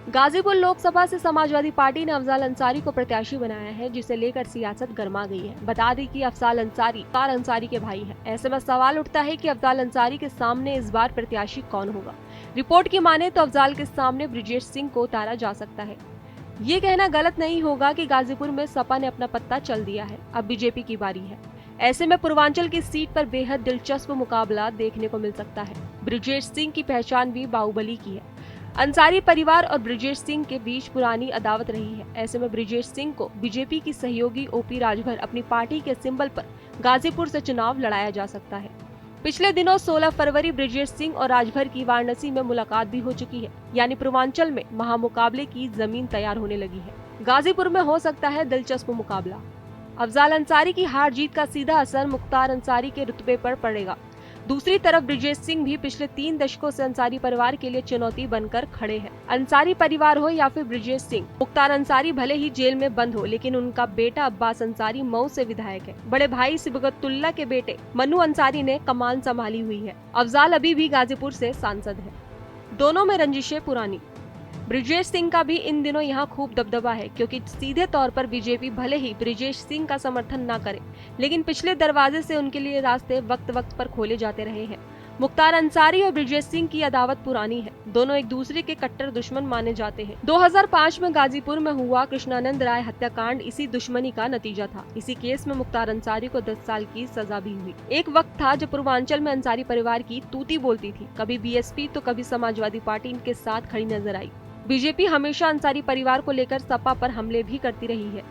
गाजीपुर लोकसभा से समाजवादी पार्टी ने अफजाल अंसारी को प्रत्याशी बनाया है, जिसे लेकर सियासत गर्मा गई है। बता दें कि अफजाल अंसारी के भाई हैं। ऐसे में सवाल उठता है कि अफजाल अंसारी के सामने इस बार प्रत्याशी कौन होगा। रिपोर्ट की माने तो अफजाल के सामने ब्रिजेश सिंह को उतारा जा सकता है। ये कहना गलत नहीं होगा कि गाजीपुर में सपा ने अपना पत्ता चल दिया है, अब बीजेपी की बारी है। ऐसे में पूर्वांचल की सीट पर बेहद दिलचस्प मुकाबला देखने को मिल सकता है। ब्रिजेश सिंह की पहचान भी बाहुबली की है। अंसारी परिवार और ब्रिजेश सिंह के बीच पुरानी अदावत रही है। ऐसे में ब्रिजेश सिंह को बीजेपी की सहयोगी ओपी राजभर अपनी पार्टी के सिंबल पर गाजीपुर से चुनाव लड़ाया जा सकता है। पिछले दिनों 16 फरवरी ब्रिजेश सिंह और राजभर की वाराणसी में मुलाकात भी हो चुकी है, यानी पूर्वांचल में महामुकाबले की जमीन तैयार होने लगी है। गाजीपुर में हो सकता है दिलचस्प मुकाबला। अफजाल अंसारी की हार जीत का सीधा असर मुख्तार अंसारी के रुतबे पर पड़ेगा। दूसरी तरफ ब्रिजेश सिंह भी पिछले 3 दशकों से अंसारी परिवार के लिए चुनौती बनकर खड़े हैं। अंसारी परिवार हो या फिर ब्रिजेश सिंह, मुख्तार अंसारी भले ही जेल में बंद हो, लेकिन उनका बेटा अब्बास अंसारी मऊ से विधायक है। बड़े भाई सिबगतुल्ला के बेटे मनु अंसारी ने कमान संभाली हुई है। अफजाल अभी भी गाजीपुर से सांसद है। दोनों में रंजिशें पुरानी। ब्रिजेश सिंह का भी इन दिनों यहाँ खूब दबदबा है, क्योंकि सीधे तौर पर बीजेपी भले ही ब्रिजेश सिंह का समर्थन न करे, लेकिन पिछले दरवाजे से उनके लिए रास्ते वक्त वक्त पर खोले जाते रहे हैं। मुख्तार अंसारी और ब्रिजेश सिंह की अदावत पुरानी है। दोनों एक दूसरे के कट्टर दुश्मन माने जाते हैं। 2005 में गाजीपुर में हुआ कृष्णानंद राय हत्याकांड इसी दुश्मनी का नतीजा था। इसी केस में मुख्तार अंसारी को 10 साल की सजा भी हुई। एक वक्त था जब पूर्वांचल में अंसारी परिवार की तूती बोलती थी। कभी बीएसपी तो कभी समाजवादी पार्टी इनके साथ खड़ी नजर आई। बीजेपी हमेशा अंसारी परिवार को लेकर सपा पर हमले भी करती रही है।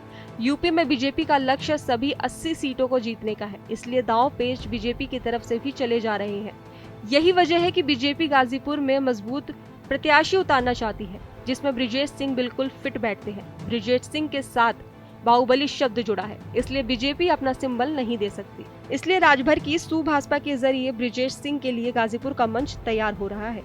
यूपी में बीजेपी का लक्ष्य सभी 80 सीटों को जीतने का है, इसलिए दांव पेच बीजेपी की तरफ से भी चले जा रहे हैं। यही वजह है कि बीजेपी गाजीपुर में मजबूत प्रत्याशी उतारना चाहती है, जिसमें ब्रिजेश सिंह बिल्कुल फिट बैठते हैं। ब्रिजेश सिंह के साथ बाहुबली शब्द जुड़ा है, इसलिए बीजेपी अपना सिंबल नहीं दे सकती। इसलिए राजभर की सुभाषपा के जरिए ब्रिजेश सिंह के लिए गाजीपुर का मंच तैयार हो रहा है।